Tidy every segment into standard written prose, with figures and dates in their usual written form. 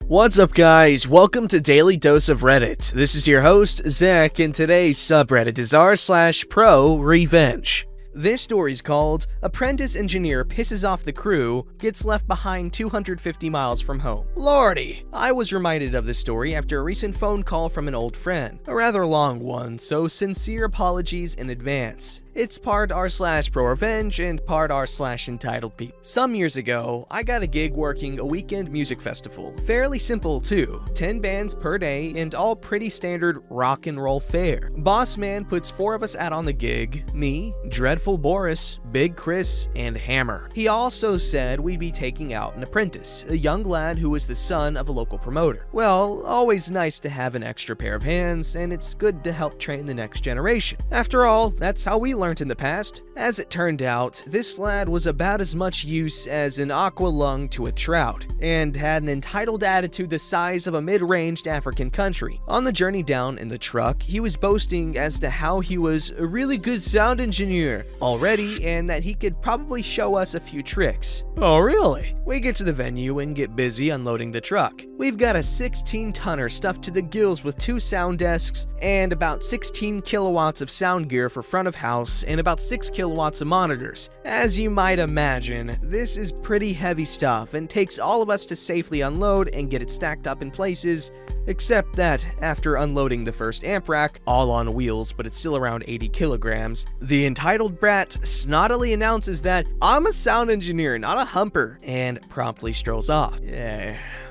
What's up, guys? Welcome to Daily Dose of Reddit. This is your host, Zach, and today's subreddit is r/ProRevenge. This story's called Apprentice Engineer Pisses Off the Crew, Gets Left Behind 250 Miles from Home. Lordy! I was reminded of this story after a recent phone call from an old friend. A rather long one, so sincere apologies in advance. It's part r/ProRevenge and part r/Entitled Peep. Some years ago, I got a gig working a weekend music festival. Fairly simple too, 10 bands per day and all pretty standard rock and roll fare. Boss man puts 4 of us out on the gig, me, Dreadful Boris, Big Chris, and Hammer. He also said we'd be taking out an apprentice, a young lad who was the son of a local promoter. Well, always nice to have an extra pair of hands, and it's good to help train the next generation. After all, that's how we learned in the past. As it turned out, this lad was about as much use as an aqua lung to a trout, and had an entitled attitude the size of a mid-ranged African country. On the journey down in the truck, he was boasting as to how he was a really good sound engineer already, and that he could probably show us a few tricks. Oh really? We get to the venue and get busy unloading the truck. We've got a 16-tonner stuffed to the gills with 2 sound desks and about 16 kilowatts of sound gear for front of house and about 6 kilowatts of monitors. As you might imagine, this is pretty heavy stuff and takes all of us to safely unload and get it stacked up in places, except that after unloading the first amp rack, all on wheels but it's still around 80 kilograms, the entitled brat snottily announces that I'm a sound engineer, not a humper, and promptly strolls off.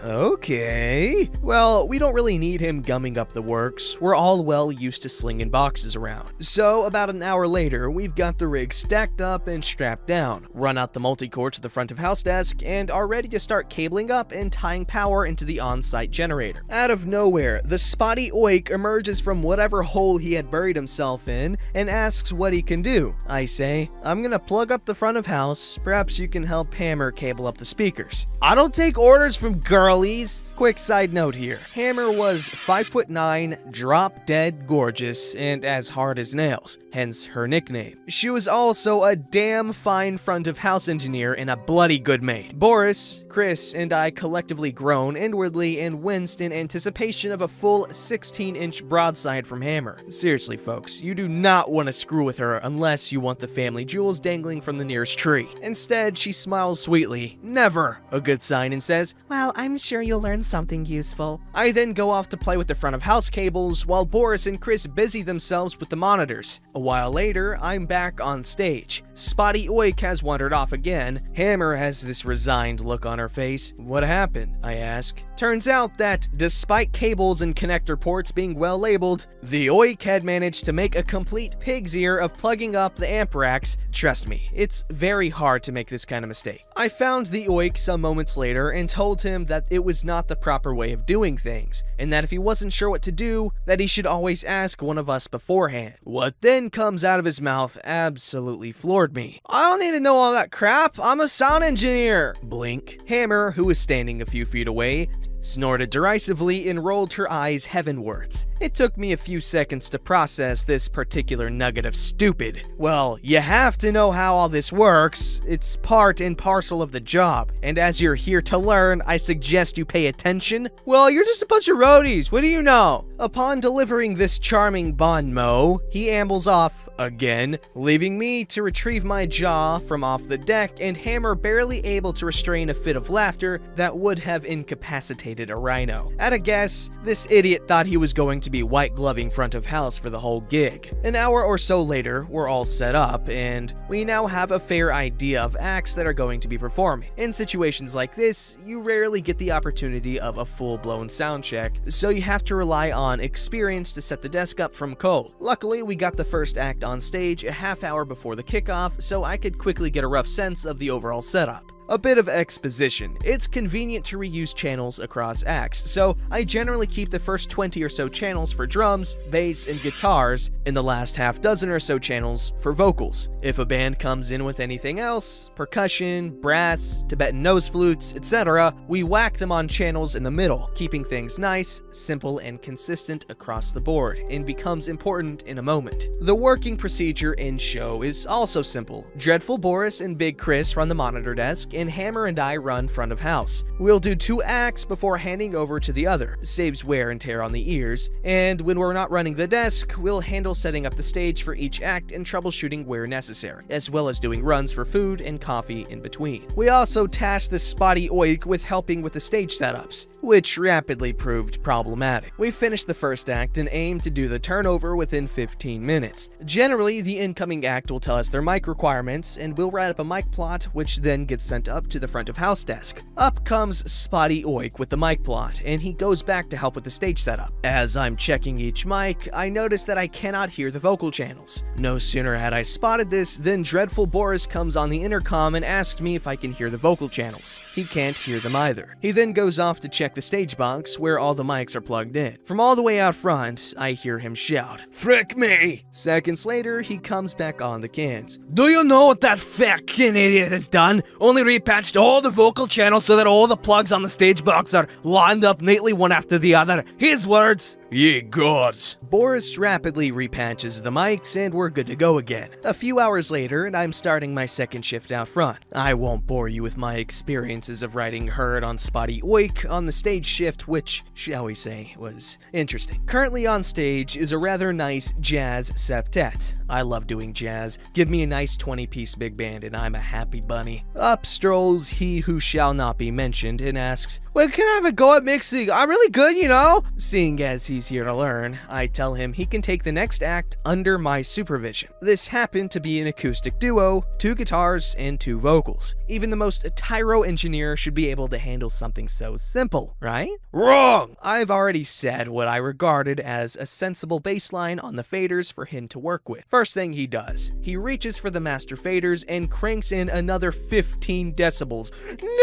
Okay. Well, we don't really need him gumming up the works. We're all well used to slinging boxes around. So about an hour later, we've got the rig stacked up and strapped down, run out the multi-core to the front of house desk, and are ready to start cabling up and tying power into the on-site generator. Out of nowhere, the spotty oik emerges from whatever hole he had buried himself in and asks what he can do. I say, I'm gonna plug up the front of house. Perhaps you can help Hammer cable up the speakers. I don't take orders from girlies. Quick side note here. Hammer was 5'9", drop dead gorgeous, and as hard as nails, hence her nickname. She was also a damn fine front of house engineer and a bloody good mate. Boris, Chris, and I collectively groaned inwardly and winced in anticipation of a full 16-inch broadside from Hammer. Seriously folks, you do not want to screw with her unless you want the family jewels dangling from the nearest tree. Instead, she smiles sweetly, never a good sign, and says, well, I'm sure you'll learn something useful. I then go off to play with the front of house cables while Boris and Chris busy themselves with the monitors. A while later, I'm back on stage. Spotty Oik has wandered off again. Hammer has this resigned look on her face. What happened? I ask. Turns out that, despite cables and connector ports being well labeled, the Oik had managed to make a complete pig's ear of plugging up the amp racks. Trust me, it's very hard to make this kind of mistake. I found the Oik some moments later and told him that it was not the proper way of doing things, and that if he wasn't sure what to do, that he should always ask one of us beforehand. What then comes out of his mouth absolutely floored me. I don't need to know all that crap, I'm a sound engineer! Blink. Hammer, who was standing a few feet away, snorted derisively and rolled her eyes heavenwards. It took me a few seconds to process this particular nugget of stupid. Well, you have to know how all this works. It's part and parcel of the job. And as you're here to learn, I suggest you pay attention. Well, you're just a bunch of roadies. What do you know? Upon delivering this charming bon mot, he ambles off again, leaving me to retrieve my jaw from off the deck and Hammer barely able to restrain a fit of laughter that would have incapacitated a rhino. At a guess, this idiot thought he was going to be white gloving front of house for the whole gig. An hour or so later, we're all set up, and we now have a fair idea of acts that are going to be performing. In situations like this, you rarely get the opportunity of a full-blown sound check, so you have to rely on experience to set the desk up from cold. Luckily, we got the first act on stage a half hour before the kickoff, so I could quickly get a rough sense of the overall setup. A bit of exposition. It's convenient to reuse channels across acts, so I generally keep the first 20 or so channels for drums, bass, and guitars, and the last half dozen or so channels for vocals. If a band comes in with anything else, percussion, brass, Tibetan nose flutes, etc., we whack them on channels in the middle, keeping things nice, simple, and consistent across the board, and becomes important in a moment. The working procedure in show is also simple. Dreadful Boris and Big Chris run the monitor desk, and Hammer and I run front of house. We'll do 2 acts before handing over to the other, saves wear and tear on the ears, and when we're not running the desk, we'll handle setting up the stage for each act and troubleshooting where necessary, as well as doing runs for food and coffee in between. We also tasked the spotty oik with helping with the stage setups, which rapidly proved problematic. We finished the first act and aimed to do the turnover within 15 minutes. Generally, the incoming act will tell us their mic requirements, and we'll write up a mic plot, which then gets sent up to the front of house desk. Up comes Spotty Oik with the mic plot, and he goes back to help with the stage setup. As I'm checking each mic, I notice that I cannot hear the vocal channels. No sooner had I spotted this than Dreadful Boris comes on the intercom and asks me if I can hear the vocal channels. He can't hear them either. He then goes off to check the stage box where all the mics are plugged in. From all the way out front, I hear him shout, "Frick me!" Seconds later, he comes back on the cans. "Do you know what that fucking idiot has done? Only repatched all the vocal channels so that all the plugs on the stage box are lined up neatly one after the other. His words." "Ye gods." Boris rapidly repatches the mics and we're good to go again. A few hours later, and I'm starting my second shift out front. I won't bore you with my experiences of writing Herd on Spotty Oik on the stage shift, which, shall we say, was interesting. Currently on stage is a rather nice jazz septet. I love doing jazz. Give me a nice 20-piece big band and I'm a happy bunny. Up strolls he who shall not be mentioned and asks, "Well, can I have a go at mixing? I'm really good, you know?" Seeing as he's here to learn, I tell him he can take the next act under my supervision. This happened to be an acoustic duo, 2 guitars and 2 vocals. Even the most tyro engineer should be able to handle something so simple, right? Wrong! I've already said what I regarded as a sensible baseline on the faders for him to work with. First thing he does, he reaches for the master faders and cranks in another 15 decibels.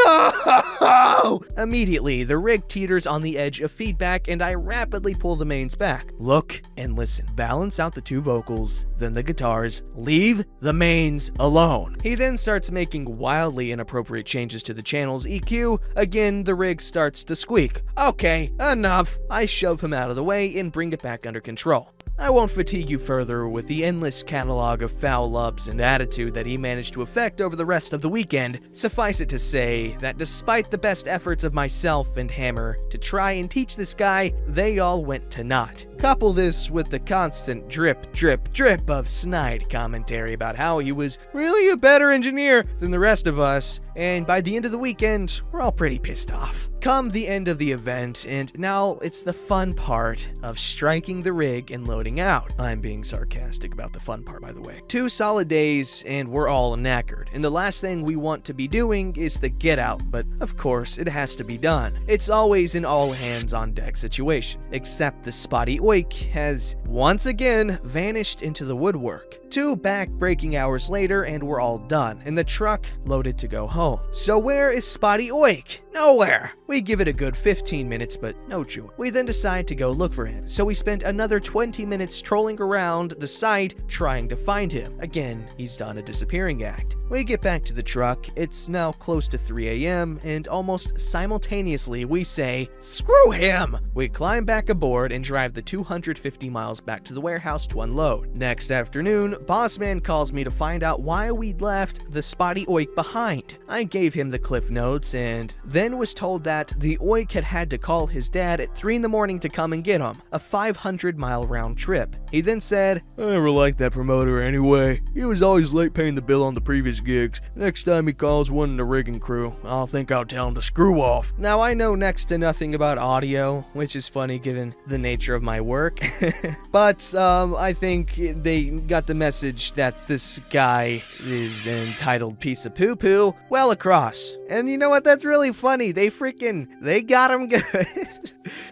No! Immediately, the rig teeters on the edge of feedback and I rapidly pull the mains back. Look and listen. Balance out the 2 vocals, then the guitars. Leave the mains alone. He then starts making wildly inappropriate changes to the channel's EQ. Again, the rig starts to squeak. Okay, enough. I shove him out of the way and bring it back under control. I won't fatigue you further with the endless catalog of foul-ups and attitude that he managed to effect over the rest of the weekend. Suffice it to say that despite the best efforts of myself and Hammer to try and teach this guy, they all went to naught. Couple this with the constant drip, drip, drip of snide commentary about how he was really a better engineer than the rest of us, and by the end of the weekend, we're all pretty pissed off. Come the end of the event, and now it's the fun part of striking the rig and loading out. I'm being sarcastic about the fun part, by the way. 2 solid days, and we're all knackered, and the last thing we want to be doing is the get out, but of course, it has to be done. It's always an all-hands-on-deck situation, except the Spotty Oik has once again vanished into the woodwork. 2 back-breaking hours later, and we're all done, and the truck loaded to go home. So where is Spotty Oik? Nowhere! We give it a good 15 minutes, but no joy. We then decide to go look for him, so we spent another 20 minutes trolling around the site trying to find him. Again, he's done a disappearing act. We get back to the truck, it's now close to 3 a.m., and almost simultaneously we say, "Screw him!" We climb back aboard and drive the 250 miles back to the warehouse to unload. Next afternoon, Bossman calls me to find out why we'd left the Spotty Oik behind. I gave him the cliff notes and then was told that the Oik had to call his dad at 3 in the morning to come and get him, a 500-mile round trip. He then said, "I never liked that promoter anyway. He was always late paying the bill on the previous gigs. Next time he calls one in the rigging crew, I'll tell him to screw off." Now I know next to nothing about audio, which is funny given the nature of my work, but I think they got the message that this guy is an entitled piece of poo-poo well across. And you know what? That's really funny. They got him good.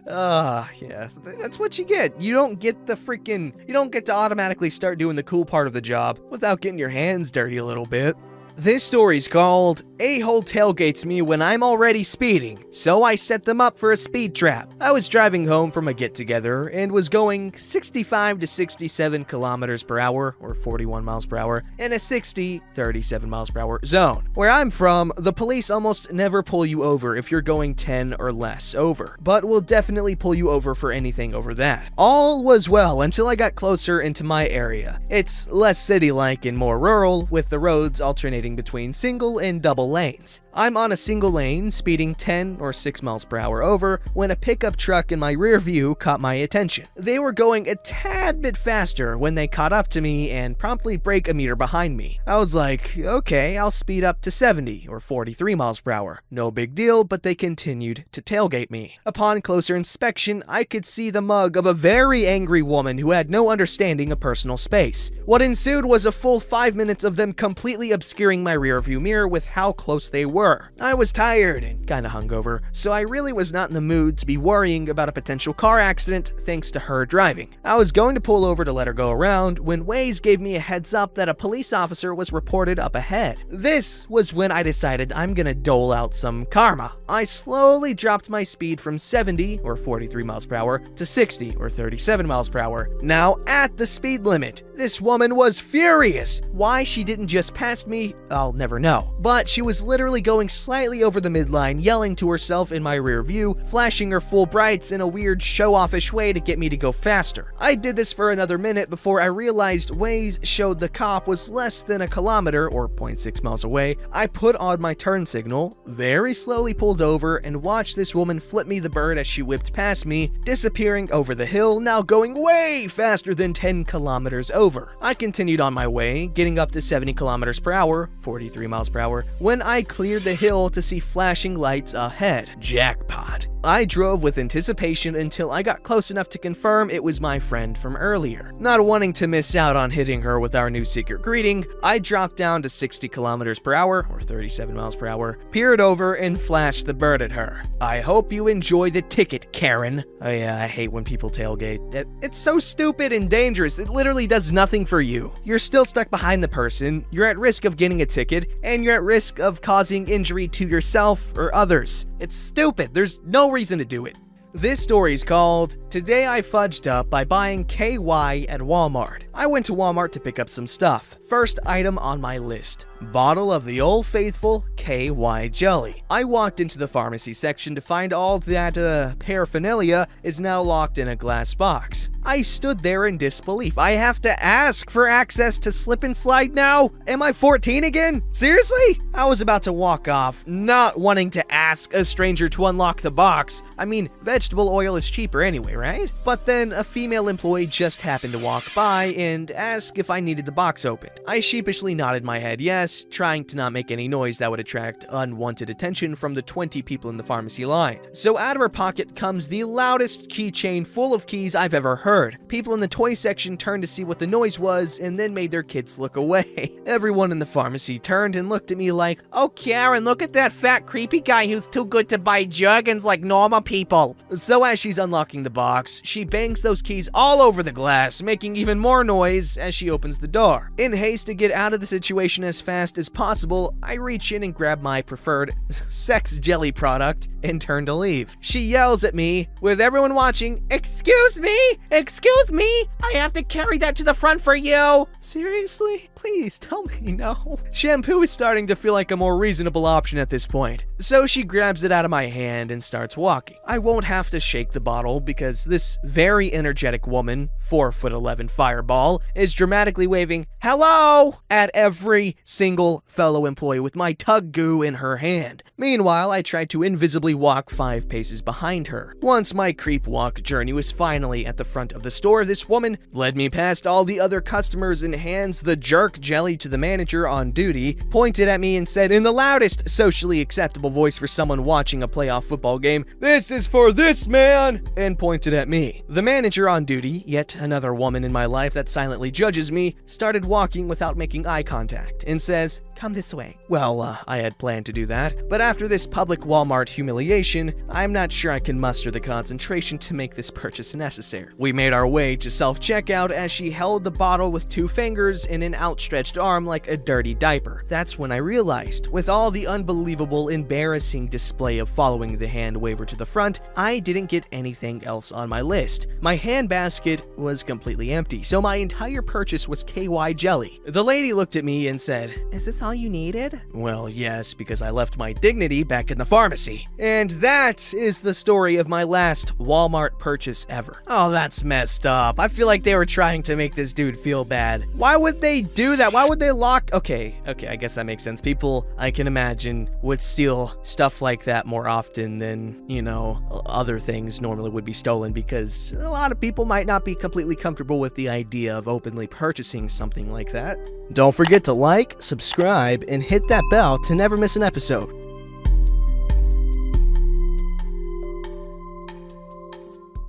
Yeah. That's what you get. You don't get to automatically start doing the cool part of the job without getting your hands dirty a little bit. This story's called "A-Hole Tailgates Me When I'm Already Speeding, So I Set Them Up for a Speed Trap." I was driving home from a get-together and was going 65 to 67 kilometers per hour, or 41 miles per hour, in a 37 miles per hour zone. Where I'm from, the police almost never pull you over if you're going 10 or less over, but will definitely pull you over for anything over that. All was well until I got closer into my area. It's less city-like and more rural, with the roads alternating alternating between single and double lanes. I'm on a single lane, speeding 10 or 6 miles per hour over, when a pickup truck in my rear view caught my attention. They were going a tad bit faster when they caught up to me and promptly brake a meter behind me. I was like, okay, I'll speed up to 70 or 43 miles per hour. No big deal, but they continued to tailgate me. Upon closer inspection, I could see the mug of a very angry woman who had no understanding of personal space. What ensued was a full 5 minutes of them completely obscuring my rearview mirror with how close they were. I was tired and kinda hungover, so I really was not in the mood to be worrying about a potential car accident thanks to her driving. I was going to pull over to let her go around when Waze gave me a heads up that a police officer was reported up ahead. This was when I decided I'm gonna dole out some karma. I slowly dropped my speed from 70 or 43 miles per hour to 60 or 37 miles per hour, now at the speed limit. This woman was furious. Why she didn't just pass me, I'll never know. But she was literally going slightly over the midline, yelling to herself in my rear view, flashing her full brights in a weird show-offish way to get me to go faster. I did this for another minute before I realized Waze showed the cop was less than a kilometer or 0.6 miles away. I put on my turn signal, very slowly pulled over, and watched this woman flip me the bird as she whipped past me, disappearing over the hill, now going way faster than 10 kilometers over. I continued on my way, getting up to 70 kilometers per hour, 43 miles per hour, when I cleared the hill to see flashing lights ahead. Jackpot. I drove with anticipation until I got close enough to confirm it was my friend from earlier. Not wanting to miss out on hitting her with our new secret greeting, I dropped down to 60 kilometers per hour, or 37 miles per hour, peered over, and flashed the bird at her. I hope you enjoy the ticket, Karen. Oh yeah, I hate when people tailgate. It's so stupid and dangerous. It literally does nothing for you. You're still stuck behind the person, you're at risk of getting a ticket, and you're at risk of causing injury to yourself or others. It's stupid. There's no reason to do it. This story is called Today I Fudged Up by Buying KY at Walmart. I went to Walmart to pick up some stuff. First item on my list, bottle of the old faithful KY jelly. I walked into the pharmacy section to find all that paraphernalia is now locked in a glass box. I stood there in disbelief. I have to ask for access to slip and slide now? Am I 14 again? Seriously? I was about to walk off, not wanting to ask a stranger to unlock the box. I mean, vegetable oil is cheaper anyway, right? But then a female employee just happened to walk by and ask if I needed the box opened. I sheepishly nodded my head yes, trying to not make any noise that would attract unwanted attention from the 20 people in the pharmacy line. So out of her pocket comes the loudest keychain full of keys I've ever heard. People in the toy section turned to see what the noise was and then made their kids look away. Everyone in the pharmacy turned and looked at me like, "Oh, Karen, look at that fat creepy guy who's too good to buy Jergens like normal people." So as she's unlocking the box, she bangs those keys all over the glass, making even more noise as she opens the door. In haste to get out of the situation as fast as possible, I reach in and grab my preferred sex jelly product and turn to leave. She yells at me, with everyone watching, "Excuse me? Excuse me? I have to carry that to the front for you." Seriously? Please tell me no. Shampoo is starting to feel like a more reasonable option at this point. So she grabs it out of my hand and starts walking. I won't have to shake the bottle because this very energetic woman, 4'11" fireball, is dramatically waving "hello" at every single fellow employee with my tug goo in her hand. Meanwhile, I tried to invisibly walk 5 paces behind her. Once my creep walk journey was finally at the front of the store, this woman led me past all the other customers and hands the jerk jelly to the manager on duty, pointed at me and said in the loudest socially acceptable voice for someone watching a playoff football game, "This is for this man," and pointed at me. The manager on duty, yet another woman in my life that silently judges me, started walking without making eye contact and says, "Come this way." Well, I had planned to do that, but after this public Walmart humiliation, I'm not sure I can muster the concentration to make this purchase necessary. We made our way to self-checkout as she held the bottle with 2 fingers and an outstretched arm like a dirty diaper. That's when I realized, with all the unbelievable, embarrassing display of following the hand waver to the front, I didn't get anything else on my list. My handbasket was completely empty, so my entire purchase was KY jelly. The lady looked at me and said, "Is this all you needed? Well, yes, because I left my dignity back in the pharmacy. And that is the story of my last Walmart purchase ever. Oh, that's messed up. I feel like they were trying to make this dude feel bad. Why would they do that? Why would they lock? Okay, I guess that makes sense. People, I can imagine, would steal stuff like that more often than, you know, other things normally would be stolen, because a lot of people might not be completely comfortable with the idea of openly purchasing something like that. Don't forget to like, subscribe, and hit that bell to never miss an episode.